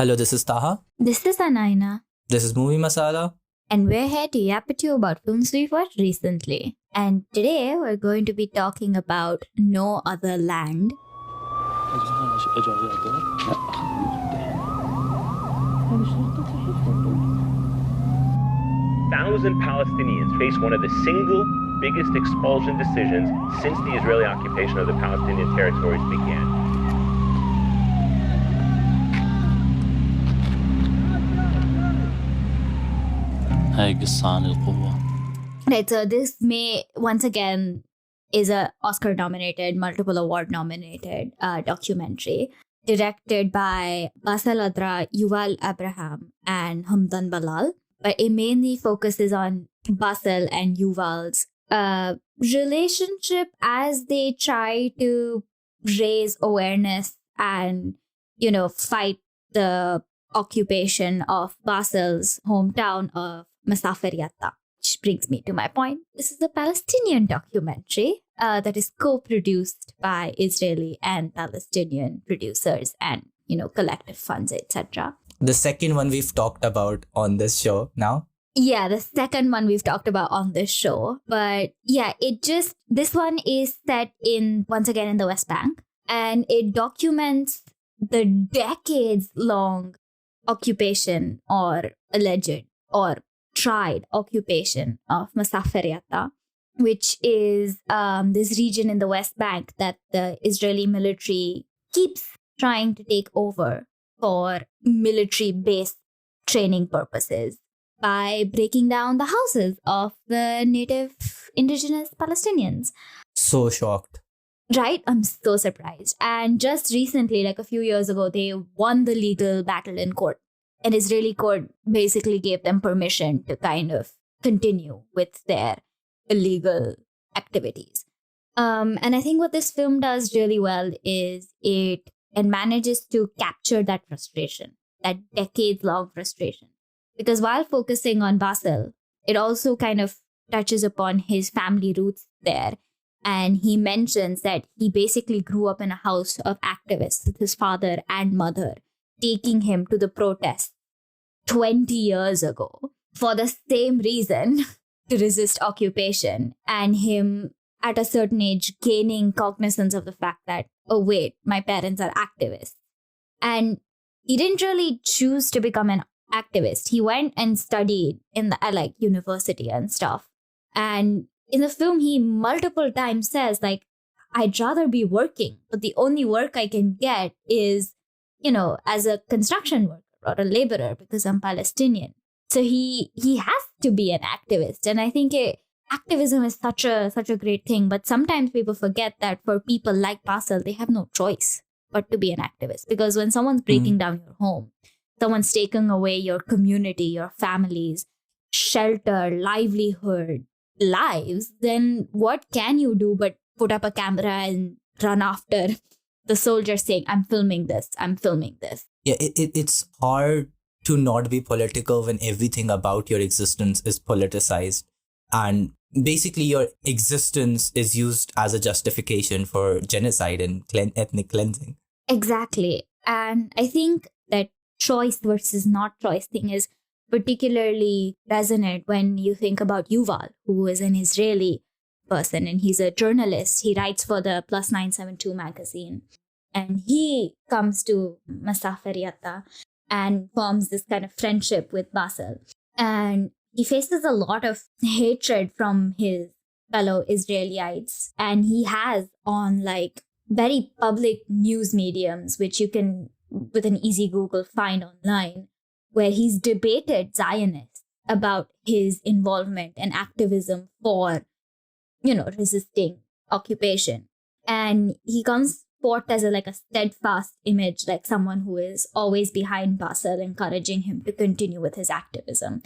Hello, this is Taha. This is Anaina, This is Movie Masala. and we're here to yap at you about films we've watched recently. And today we're going to be talking about No Other Land. Thousand Palestinians face one of the single biggest expulsion decisions since the Israeli occupation of the Palestinian territories began. هاي قصة عن القوة. Right, so this once again is a Oscar-nominated, multiple award-nominated documentary directed by Basel Adra, Yuval Abraham, and Hamdan Balal. But it mainly focuses on Basel and Yuval's relationship as they try to raise awareness and, fight the occupation of Basel's hometown of Masafer Yatta. Which brings me to my point. This is a Palestinian documentary that is co-produced by Israeli and Palestinian producers and, collective funds, etc. The second one we've talked about on this show now. Yeah, the second one we've talked about on this show. But yeah, this one is set once again in the West Bank. And it documents the decades-long occupation or alleged or tried occupation of Masafer Yatta, which is this region in the West Bank that the Israeli military keeps trying to take over for military-based training purposes by breaking down the houses of the native indigenous Palestinians. So shocked. Right? I'm so surprised. And just recently, like a few years ago, they won the legal battle in court. An Israeli court basically gave them permission to kind of continue with their illegal activities. And I think what this film does really well is it manages to capture that frustration, that decades-long frustration. Because while focusing on Basel, it also kind of touches upon his family roots there. And he mentions that he basically grew up in a house of activists with his father and mother, taking him to the protests 20 years ago for the same reason, to resist occupation, and him at a certain age gaining cognizance of the fact that, oh wait, my parents are activists. And he didn't really choose to become an activist. He went and studied in the university and stuff. And in the film, he multiple times says, I'd rather be working, but the only work I can get is, as a construction worker or a laborer because I'm Palestinian. So he has to be an activist. And I think activism is such a great thing. But sometimes people forget that for people like Basel, they have no choice but to be an activist. Because when someone's breaking down your home, someone's taking away your community, your families, shelter, livelihood, lives, then what can you do but put up a camera and run after the soldier saying, I'm filming this. Yeah, it's hard to not be political when everything about your existence is politicized. And basically your existence is used as a justification for genocide and ethnic cleansing. Exactly. And I think that choice versus not choice thing is particularly resonant when you think about Yuval, who is an Israeli person and he's a journalist. He writes for the Plus 972 magazine. And he comes to Masafer Yatta and forms this kind of friendship with Basel. And he faces a lot of hatred from his fellow Israelites. And he has on very public news mediums, which you can, with an easy Google, find online, where he's debated Zionists about his involvement and activism for, resisting occupation. And he comes forth as a steadfast image, like someone who is always behind Basel, encouraging him to continue with his activism.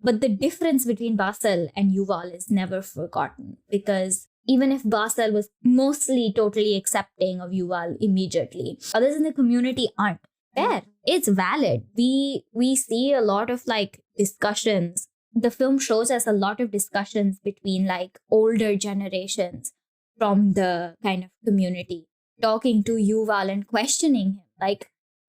But the difference between Basel and Yuval is never forgotten, because even if Basel was mostly totally accepting of Yuval immediately, others in the community aren't. Fair. It's valid. We see a lot of discussions. The film shows us a lot of discussions between older generations from the kind of community, talking to Yuval and questioning him.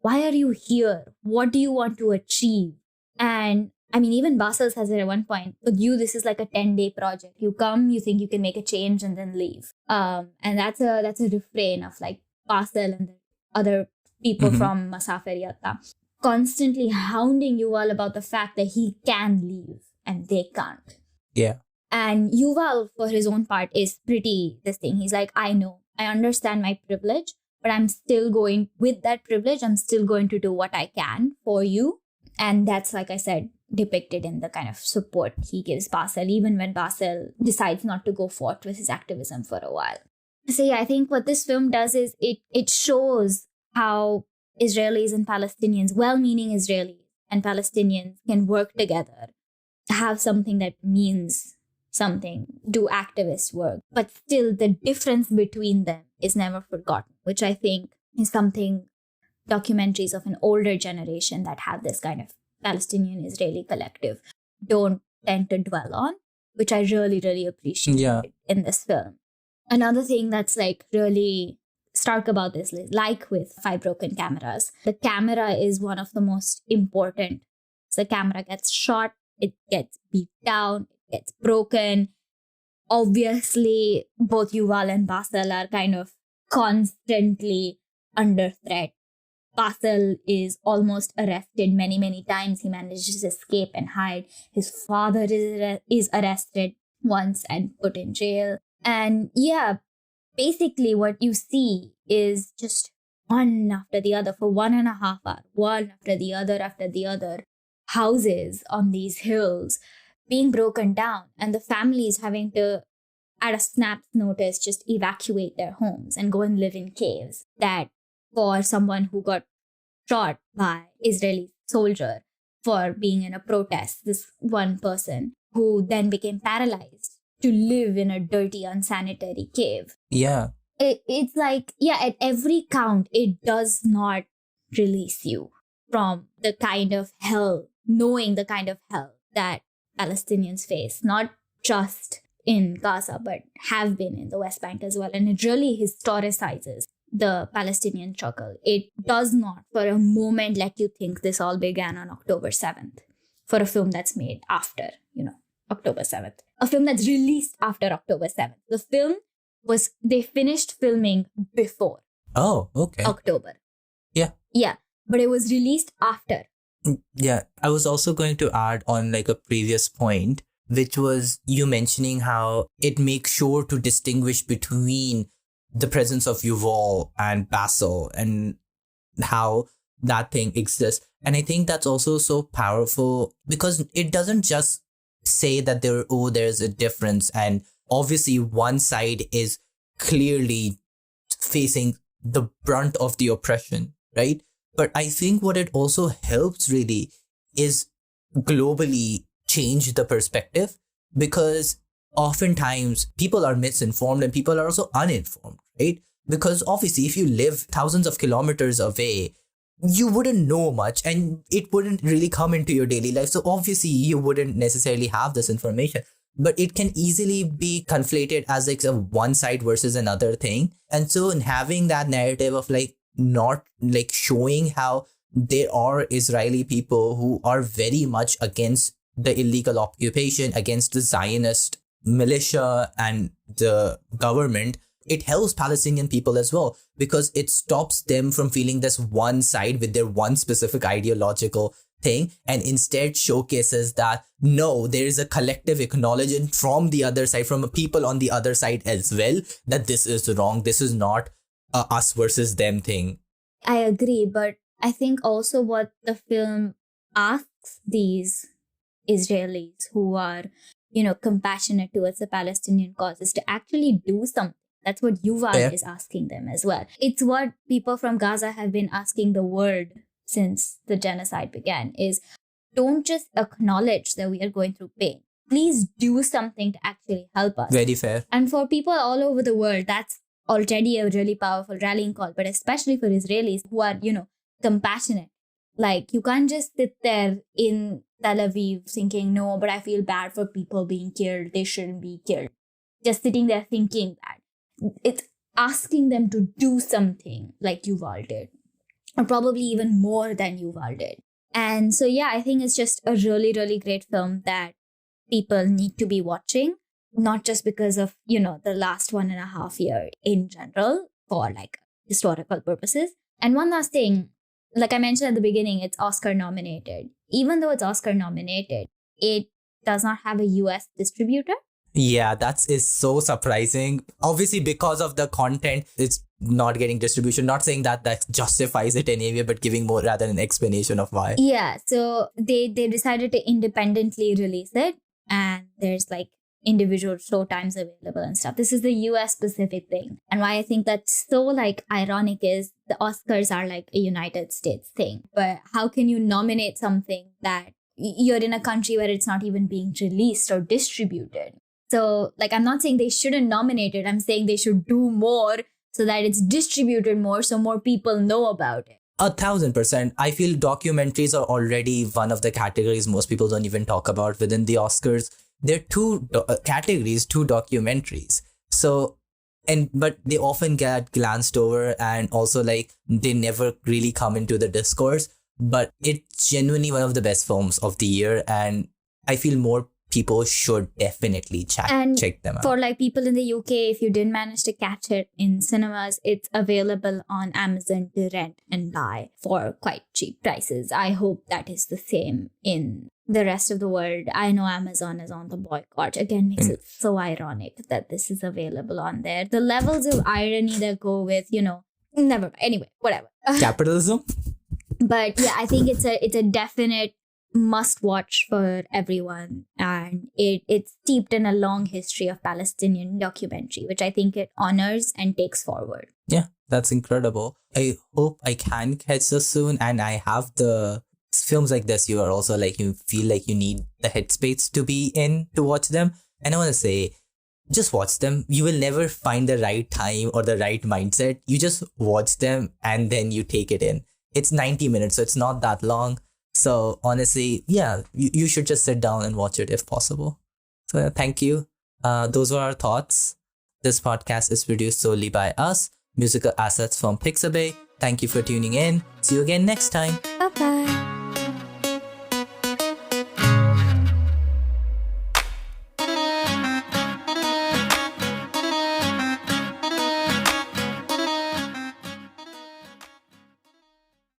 why are you here? What do you want to achieve? And I mean, even Basel says it at one point, with you, this is like a 10-day project. You come, you think you can make a change and then leave. And that's a refrain of like Basel and the other people from Masafer Yatta constantly hounding Yuval about the fact that he can leave and they can't. Yeah. And Yuval, for his own part, is pretty this thing. He's like, I know, I understand my privilege, but I'm still going with that privilege. I'm still going to do what I can for you. And that's, like I said, depicted in the kind of support he gives Basel, even when Basel decides not to go forth with his activism for a while. So yeah, I think what this film does is it shows how Israelis and Palestinians, well-meaning Israelis and Palestinians, can work together, have something that means something, do activist work, but still the difference between them is never forgotten, which I think is something documentaries of an older generation that have this kind of Palestinian-Israeli collective don't tend to dwell on, which I really, really appreciate in this film. Another thing that's like really stark about this, like with Five Broken Cameras, the camera is one of the most important. So the camera gets shot, it gets beat down, it gets broken. Obviously, both Yuval and Basel are kind of constantly under threat. Basel is almost arrested many, many times. He manages to escape and hide. His father is arrested once and put in jail. And yeah, basically what you see is just one after the other for 1.5 hours, one after the other, houses on these hills being broken down, and the families having to, at a snap's notice, just evacuate their homes and go and live in caves. That for someone who got shot by Israeli soldier for being in a protest, this one person who then became paralyzed to live in a dirty, unsanitary cave. Yeah. It's like, yeah, at every count, it does not release you from the kind of hell, knowing the kind of hell that Palestinians face, not just in Gaza, but have been in the West Bank as well. And it really historicizes the Palestinian struggle. It does not for a moment let you think this all began on October 7th for a film that's made after, October 7th. A film that's released after October 7th. The film they finished filming before. Oh, okay. October. Yeah. Yeah. But it was released after. Yeah. I was also going to add on like a previous point, which was you mentioning how it makes sure to distinguish between the presence of Yuval and Basel and how that thing exists. And I think that's also so powerful because it doesn't just say that there's a difference. And obviously one side is clearly facing the brunt of the oppression, right? But I think what it also helps really is globally change the perspective, because oftentimes people are misinformed and people are also uninformed, right? Because obviously if you live thousands of kilometers away, you wouldn't know much and it wouldn't really come into your daily life. So obviously you wouldn't necessarily have this information, but it can easily be conflated as like a one side versus another thing. And so in having that narrative of like not like showing how there are Israeli people who are very much against the illegal occupation, against the Zionist militia and the government, it helps Palestinian people as well, because it stops them from feeling this one side with their one specific ideological thing, and instead showcases that no, there is a collective acknowledgement from the other side, from people on the other side as well, that this is wrong. This is not a us versus them thing. I agree, but I think also what the film asks these Israelis who are, compassionate towards the Palestinian cause is to actually do something. That's what Yuval is asking them as well. It's what people from Gaza have been asking the world since the genocide began, is don't just acknowledge that we are going through pain. Please do something to actually help us. Very fair. And for people all over the world, that's already a really powerful rallying call, but especially for Israelis who are, compassionate. Like, you can't just sit there in Tel Aviv thinking, no, but I feel bad for people being killed. They shouldn't be killed. Just sitting there thinking that. It's asking them to do something like Yuval did. or probably even more than Yuval did. And so, yeah, I think it's just a really, really great film that people need to be watching, not just because of, the last 1.5 year in general for like historical purposes. And one last thing, like I mentioned at the beginning, it's Oscar nominated. Even though it's Oscar nominated, it does not have a US distributor. Yeah, that is so surprising. Obviously, because of the content, it's not getting distribution. Not saying that justifies it anyway, but giving more rather an explanation of why. Yeah, so they decided to independently release it, and there's like individual showtimes available and stuff. This is the US specific thing. And why I think that's so like ironic is the Oscars are like a United States thing. But how can you nominate something that you're in a country where it's not even being released or distributed? So like, I'm not saying they shouldn't nominate it. I'm saying they should do more so that it's distributed more so more people know about it. 1,000%. I feel documentaries are already one of the categories most people don't even talk about within the Oscars. There are two categories, two documentaries. So, but they often get glanced over, and also like they never really come into the discourse. But it's genuinely one of the best films of the year, and I feel more people should definitely check them out. For like people in the UK, if you didn't manage to catch it in cinemas, it's available on Amazon to rent and buy for quite cheap prices. I hope that is the same in the rest of the world. I know Amazon is on the boycott. Again, makes it so ironic that this is available on there. The levels of irony that go with, never mind. Anyway, whatever. Capitalism? But yeah, I think it's a definite must watch for everyone, and it's steeped in a long history of Palestinian documentary, which I think it honors and takes forward. Yeah, that's incredible. I hope I can catch this soon, and I have the films like this. You are also like, you feel like you need the headspace to be in to watch them, and I want to say, just watch them. You will never find the right time or the right mindset. You just watch them and then you take it in. It's 90 minutes, so it's not that long. So honestly, yeah, you should just sit down and watch it if possible. So thank you. Those were our thoughts. This podcast is produced solely by us. Musical assets from Pixabay. Thank you for tuning in. See you again next time. Bye-bye.